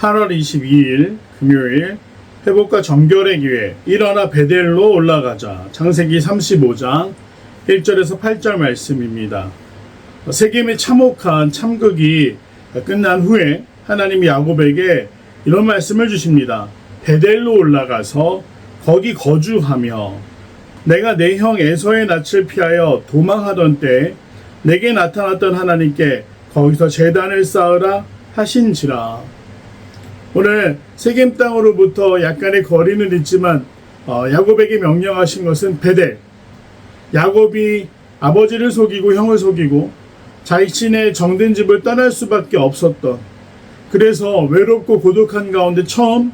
8월 22일 금요일 회복과 정결의 기회 일어나 베델로 올라가자. 창세기 35장 1절에서 8절 말씀입니다. 세겜의 참혹한 참극이 끝난 후에 하나님이 야곱에게 이런 말씀을 주십니다. 베델로 올라가서 거기 거주하며 내가 내 형 에서의 낯을 피하여 도망하던 때 내게 나타났던 하나님께 거기서 제단을 쌓으라 하신지라. 오늘 세겜 땅으로부터 약간의 거리는 있지만 야곱에게 명령하신 것은 베델. 야곱이 아버지를 속이고 형을 속이고 자신의 정든 집을 떠날 수밖에 없었던, 그래서 외롭고 고독한 가운데 처음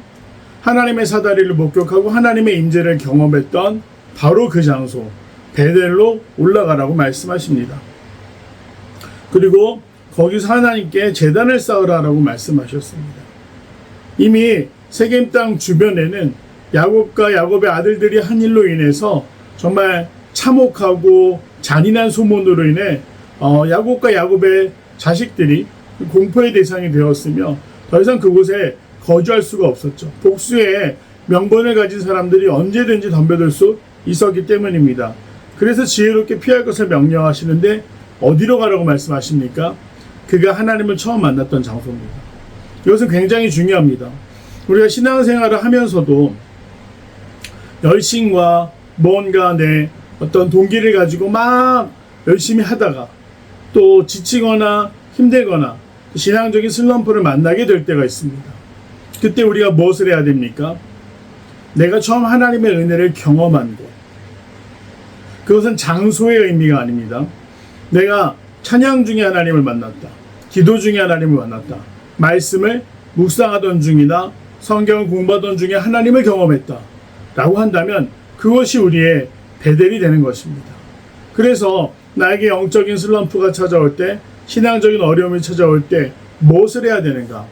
하나님의 사다리를 목격하고 하나님의 임재를 경험했던 바로 그 장소 베델로 올라가라고 말씀하십니다. 그리고 거기서 하나님께 제단을 쌓으라라고 말씀하셨습니다. 이미 세겜 땅 주변에는 야곱과 야곱의 아들들이 한 일로 인해서 정말 참혹하고 잔인한 소문으로 인해 야곱과 야곱의 자식들이 공포의 대상이 되었으며 더 이상 그곳에 거주할 수가 없었죠. 복수의 명분을 가진 사람들이 언제든지 덤벼들 수 있었기 때문입니다. 그래서 지혜롭게 피할 것을 명령하시는데 어디로 가라고 말씀하십니까? 그가 하나님을 처음 만났던 장소입니다. 이것은 굉장히 중요합니다. 우리가 신앙생활을 하면서도 열심과 뭔가 내 어떤 동기를 가지고 막 열심히 하다가 또 지치거나 힘들거나 신앙적인 슬럼프를 만나게 될 때가 있습니다. 그때 우리가 무엇을 해야 됩니까? 내가 처음 하나님의 은혜를 경험한 곳. 그것은 장소의 의미가 아닙니다. 내가 찬양 중에 하나님을 만났다. 기도 중에 하나님을 만났다. 말씀을 묵상하던 중이나 성경을 공부하던 중에 하나님을 경험했다 라고 한다면 그것이 우리의 베델이 되는 것입니다. 그래서 나에게 영적인 슬럼프가 찾아올 때, 신앙적인 어려움이 찾아올 때 무엇을 해야 되는가?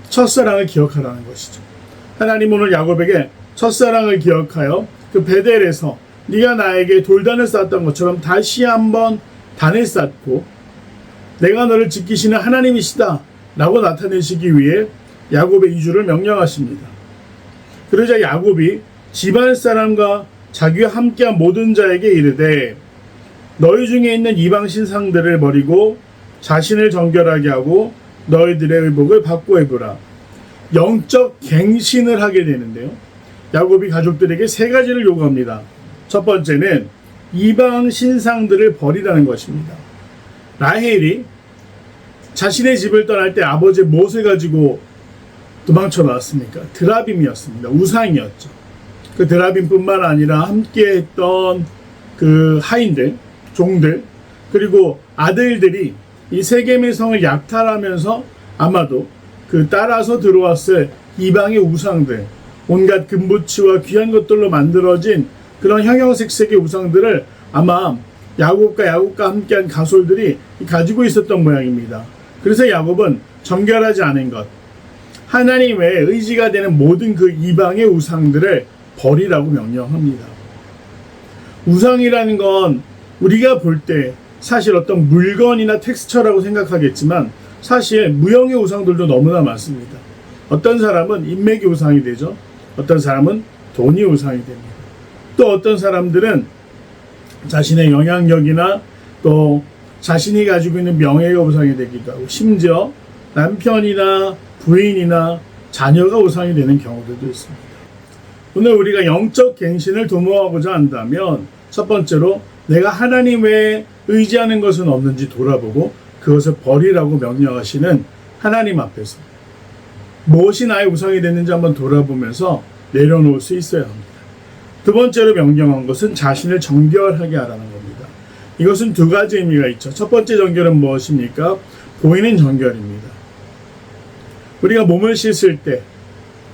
첫사랑을 기억하라는 것이죠. 하나님 오늘 야곱에게 첫사랑을 기억하여 그 베델에서 네가 나에게 돌단을 쌓았던 것처럼 다시 한번 단을 쌓고 내가 너를 지키시는 하나님이시다 라고 나타내시기 위해 야곱의 이주를 명령하십니다. 그러자 야곱이 집안 사람과 자기와 함께한 모든 자에게 이르되 너희 중에 있는 이방 신상들을 버리고 자신을 정결하게 하고 너희들의 의복을 바꿔 입으라. 영적 갱신을 하게 되는데요. 야곱이 가족들에게 세 가지를 요구합니다. 첫 번째는 이방 신상들을 버리라는 것입니다. 라헬이 자신의 집을 떠날 때 아버지의 무엇을 가지고 도망쳐 나왔습니까? 드라빔이었습니다. 우상이었죠. 그 드라빔뿐만 아니라 함께 했던 그 하인들, 종들, 그리고 아들들이 이 세겜의 성을 약탈하면서 아마도 그 따라서 들어왔을 이방의 우상들, 온갖 금부치와 귀한 것들로 만들어진 그런 형형색색의 우상들을 아마 야곱과 함께한 가솔들이 가지고 있었던 모양입니다. 그래서 야곱은 정결하지 않은 것, 하나님의 의지가 되는 모든 그 이방의 우상들을 버리라고 명령합니다. 우상이라는 건 우리가 볼 때 사실 어떤 물건이나 텍스처라고 생각하겠지만 사실 무형의 우상들도 너무나 많습니다. 어떤 사람은 인맥이 우상이 되죠. 어떤 사람은 돈이 우상이 됩니다. 또 어떤 사람들은 자신의 영향력이나 또 자신이 가지고 있는 명예가 우상이 되기도 하고, 심지어 남편이나 부인이나 자녀가 우상이 되는 경우들도 있습니다. 오늘 우리가 영적 갱신을 도모하고자 한다면 첫 번째로 내가 하나님 외에 의지하는 것은 없는지 돌아보고 그것을 버리라고 명령하시는 하나님 앞에서 무엇이 나의 우상이 됐는지 한번 돌아보면서 내려놓을 수 있어야 합니다. 두 번째로 명령한 것은 자신을 정결하게 하라는 겁니다. 이것은 두 가지 의미가 있죠. 첫 번째 정결은 무엇입니까? 보이는 정결입니다. 우리가 몸을 씻을 때,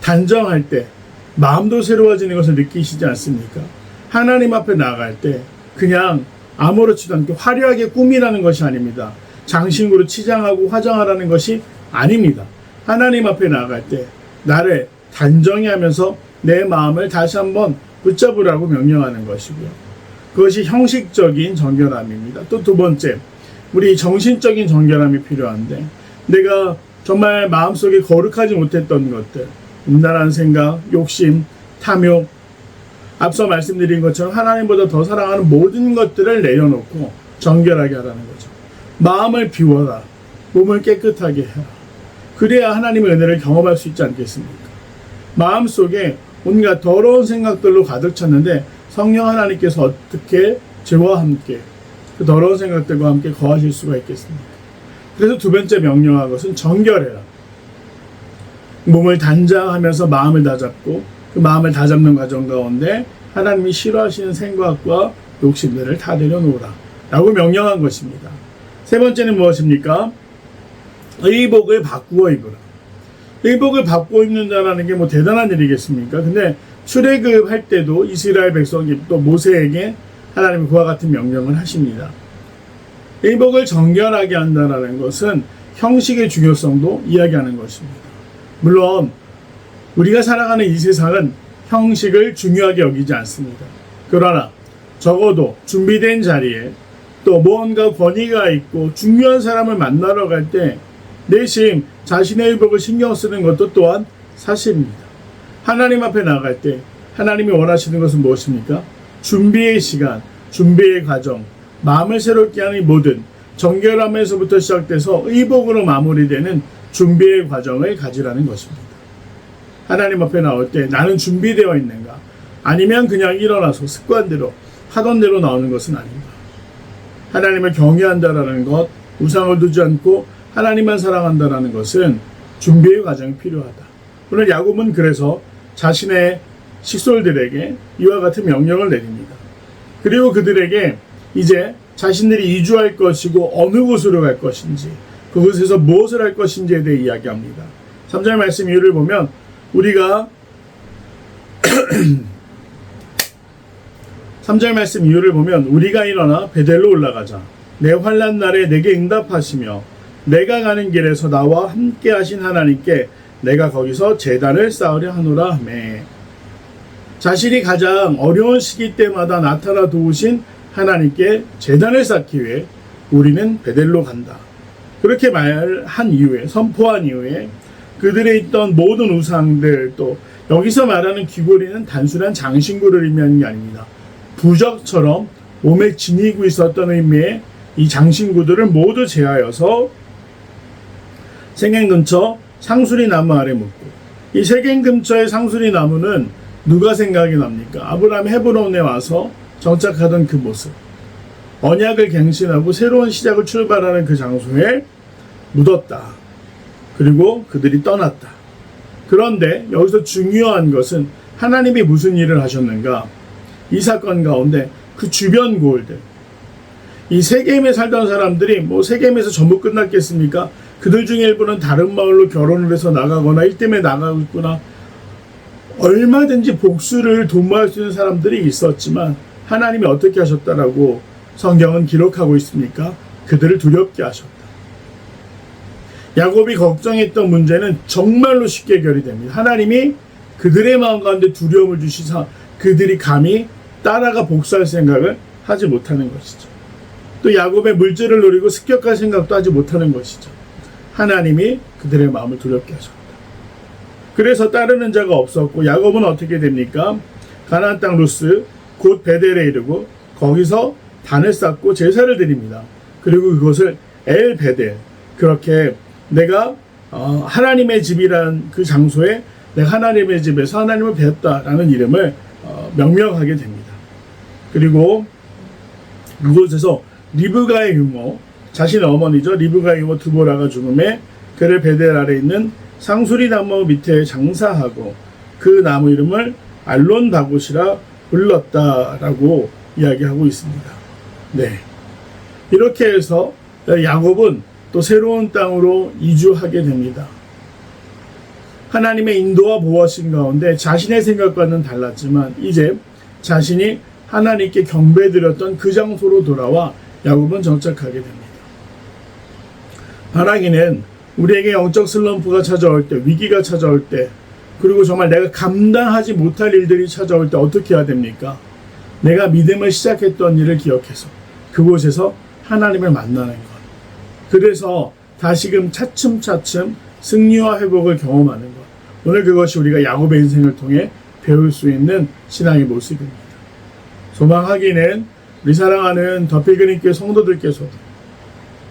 단정할 때 마음도 새로워지는 것을 느끼시지 않습니까? 하나님 앞에 나아갈 때 그냥 아무렇지도 않게 화려하게 꾸미라는 것이 아닙니다. 장신구로 치장하고 화장하라는 것이 아닙니다. 하나님 앞에 나아갈 때 나를 단정히 하면서 내 마음을 다시 한번 붙잡으라고 명령하는 것이고요. 그것이 형식적인 정결함입니다. 또 두 번째, 우리 정신적인 정결함이 필요한데 내가 정말 마음속에 거룩하지 못했던 것들, 음란한 생각, 욕심, 탐욕, 앞서 말씀드린 것처럼 하나님보다 더 사랑하는 모든 것들을 내려놓고 정결하게 하라는 거죠. 마음을 비워라. 몸을 깨끗하게 해라. 그래야 하나님의 은혜를 경험할 수 있지 않겠습니까? 마음속에 온갖 더러운 생각들로 가득 찼는데 성령 하나님께서 어떻게 저와 함께 그 더러운 생각들과 함께 거하실 수가 있겠습니까? 그래서 두 번째 명령한 것은 정결해라. 몸을 단장하면서 마음을 다잡고 그 마음을 다잡는 과정 가운데 하나님이 싫어하시는 생각과 욕심들을 다 내려놓으라 라고 명령한 것입니다. 세 번째는 무엇입니까? 의복을 바꾸어 입으라. 의복을 바꾸어 입는다는 게 뭐 대단한 일이겠습니까? 근데 출애굽할 때도 이스라엘 백성이 또 모세에게 하나님이 그와 같은 명령을 하십니다. 의복을 정결하게 한다는 것은 형식의 중요성도 이야기하는 것입니다. 물론 우리가 살아가는 이 세상은 형식을 중요하게 여기지 않습니다. 그러나 적어도 준비된 자리에 또 무언가 권위가 있고 중요한 사람을 만나러 갈 때 내심 자신의 의복을 신경 쓰는 것도 또한 사실입니다. 하나님 앞에 나갈 때 하나님이 원하시는 것은 무엇입니까? 준비의 시간, 준비의 과정, 마음을 새롭게 하는 모든 정결함에서부터 시작돼서 의복으로 마무리되는 준비의 과정을 가지라는 것입니다. 하나님 앞에 나올 때 나는 준비되어 있는가? 아니면 그냥 일어나서 습관대로 하던 대로 나오는 것은 아닌가? 하나님을 경외한다라는 것, 우상을 두지 않고 하나님만 사랑한다라는 것은 준비의 과정이 필요하다. 오늘 야곱은 그래서 자신의 식솔들에게 이와 같은 명령을 내립니다. 그리고 그들에게 이제 자신들이 이주할 것이고 어느 곳으로 갈 것인지 그곳에서 무엇을 할 것인지에 대해 이야기합니다. 3절 말씀 이유를 보면 우리가 3절 말씀 이유를 보면 우리가 일어나 베델로 올라가자. 내 환난 날에 내게 응답하시며 내가 가는 길에서 나와 함께 하신 하나님께 내가 거기서 제단을 쌓으려 하노라 하매. 자신이 가장 어려운 시기 때마다 나타나 도우신 하나님께 제단을 쌓기 위해 우리는 베델로 간다. 그렇게 말한 이후에, 선포한 이후에 그들의 있던 모든 우상들, 또 여기서 말하는 귀고리는 단순한 장신구를 의미하는 게 아닙니다. 부적처럼 몸에 지니고 있었던 의미의 이 장신구들을 모두 제하여서 세겜 근처 상수리 나무 아래 묻고, 이 세겜 근처의 상수리 나무는 누가 생각이 납니까? 아브라함이 헤브론에 와서 정착하던 그 모습, 언약을 갱신하고 새로운 시작을 출발하는 그 장소에 묻었다. 그리고 그들이 떠났다. 그런데 여기서 중요한 것은 하나님이 무슨 일을 하셨는가? 이 사건 가운데 그 주변 고을들, 이 세겜에 살던 사람들이 뭐 세겜에서 전부 끝났겠습니까? 그들 중에 일부는 다른 마을로 결혼을 해서 나가거나 일 때문에 나가고 있구나. 얼마든지 복수를 도모할 수 있는 사람들이 있었지만 하나님이 어떻게 하셨다라고 성경은 기록하고 있습니까? 그들을 두렵게 하셨다. 야곱이 걱정했던 문제는 정말로 쉽게 해결이 됩니다. 하나님이 그들의 마음 가운데 두려움을 주시사 그들이 감히 따라가 복수할 생각을 하지 못하는 것이죠. 또 야곱의 물질을 노리고 습격할 생각도 하지 못하는 것이죠. 하나님이 그들의 마음을 두렵게 하셨다. 그래서 따르는 자가 없었고 야곱은 어떻게 됩니까? 가나안 땅 루스 곧 베델에 이르고 거기서 단을 쌓고 제사를 드립니다. 그리고 그것을 엘 베델, 그렇게 내가 하나님의 집이란 그 장소에 내가 하나님의 집에서 하나님을 뵙었다라는 이름을 명명하게 됩니다. 그리고 그곳에서 리브가의 유모, 자신의 어머니죠, 리브가의 유모 드보라가 죽음에 그를 베델 아래 있는 상수리 나무 밑에 장사하고 그 나무 이름을 알론 바곳이라 불렀다라고 이야기하고 있습니다. 네, 이렇게 해서 야곱은 또 새로운 땅으로 이주하게 됩니다. 하나님의 인도와 보호하신 가운데 자신의 생각과는 달랐지만 이제 자신이 하나님께 경배드렸던 그 장소로 돌아와 야곱은 정착하게 됩니다. 바라기는 우리에게 영적 슬럼프가 찾아올 때, 위기가 찾아올 때, 그리고 정말 내가 감당하지 못할 일들이 찾아올 때 어떻게 해야 됩니까? 내가 믿음을 시작했던 일을 기억해서 그곳에서 하나님을 만나는 것. 그래서 다시금 차츰차츰 승리와 회복을 경험하는 것. 오늘 그것이 우리가 야곱의 인생을 통해 배울 수 있는 신앙의 모습입니다. 소망하기는 우리 사랑하는 더 필그림교회 성도들께서도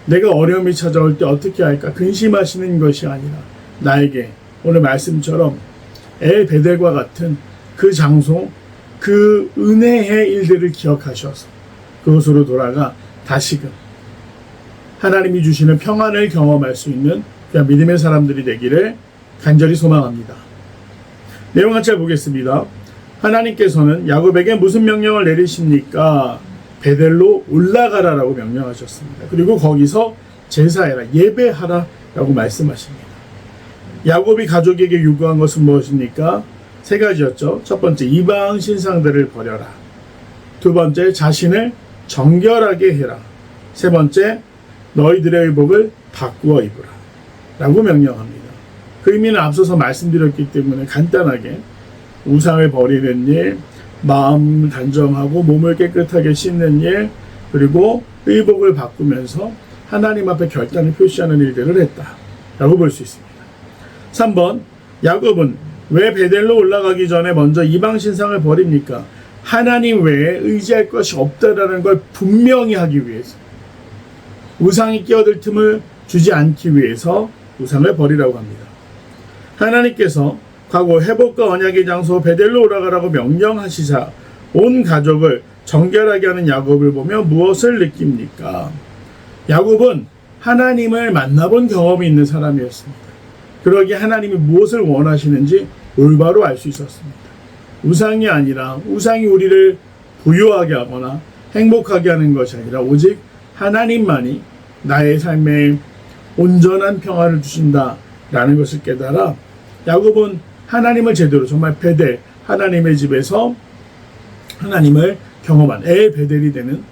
내가 어려움이 찾아올 때 어떻게 할까 근심하시는 것이 아니라 나에게 오늘 말씀처럼 엘베델과 같은 그 장소, 그 은혜의 일들을 기억하셔서 그곳으로 돌아가 다시금 하나님이 주시는 평안을 경험할 수 있는 그냥 믿음의 사람들이 되기를 간절히 소망합니다. 내용 같이 보겠습니다. 하나님께서는 야곱에게 무슨 명령을 내리십니까? 베델로 올라가라라고 명령하셨습니다. 그리고 거기서 제사해라, 예배하라라고 말씀하십니다. 야곱이 가족에게 요구한 것은 무엇입니까? 세 가지였죠. 첫 번째, 이방 신상들을 버려라. 두 번째, 자신을 정결하게 해라. 세 번째, 너희들의 의복을 바꾸어 입으라 라고 명령합니다. 그 의미는 앞서서 말씀드렸기 때문에 간단하게 우상을 버리는 일, 마음을 단정하고 몸을 깨끗하게 씻는 일, 그리고 의복을 바꾸면서 하나님 앞에 결단을 표시하는 일들을 했다 라고 볼 수 있습니다. 3번, 야곱은 왜 베델로 올라가기 전에 먼저 이방 신상을 버립니까? 하나님 외에 의지할 것이 없다라는 걸 분명히 하기 위해서, 우상이 끼어들 틈을 주지 않기 위해서 우상을 버리라고 합니다. 하나님께서 과거 회복과 언약의 장소 베델로 올라가라고 명령하시자 온 가족을 정결하게 하는 야곱을 보며 무엇을 느낍니까? 야곱은 하나님을 만나본 경험이 있는 사람이었습니다. 그러기에 하나님이 무엇을 원하시는지 올바로 알 수 있었습니다. 우상이 아니라, 우상이 우리를 부유하게 하거나 행복하게 하는 것이 아니라 오직 하나님만이 나의 삶에 온전한 평화를 주신다라는 것을 깨달아 야곱은 하나님을 제대로 정말 베델, 하나님의 집에서 하나님을 경험한 엘베델이 되는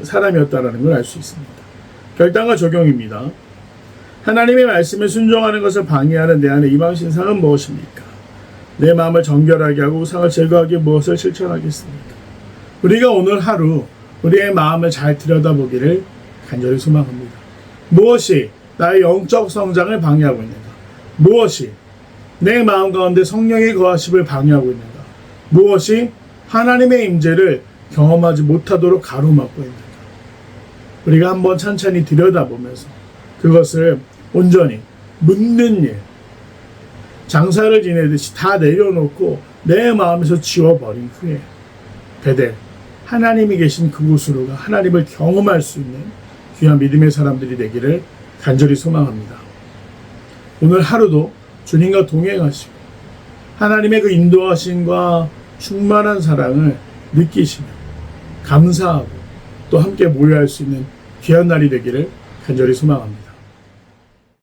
사람이었다라는 걸 알 수 있습니다. 결단과 적용입니다. 하나님의 말씀에 순종하는 것을 방해하는 내 안의 이방 신상은 무엇입니까? 내 마음을 정결하게 하고 우상을 제거하기 무엇을 실천하겠습니까? 우리가 오늘 하루 우리의 마음을 잘 들여다보기를 간절히 소망합니다. 무엇이 나의 영적 성장을 방해하고 있는가? 무엇이 내 마음 가운데 성령의 거하심을 방해하고 있는가? 무엇이 하나님의 임재를 경험하지 못하도록 가로막고 있는가? 우리가 한번 찬찬히 들여다보면서 그것을 온전히 묻는 일, 장사를 지내듯이 다 내려놓고 내 마음에서 지워버린 후에 베델, 하나님이 계신 그곳으로 가 하나님을 경험할 수 있는 귀한 믿음의 사람들이 되기를 간절히 소망합니다. 오늘 하루도 주님과 동행하시고 하나님의 그 인도하심과 충만한 사랑을 느끼시며 감사하고 또 함께 모여할 수 있는 귀한 날이 되기를 간절히 소망합니다.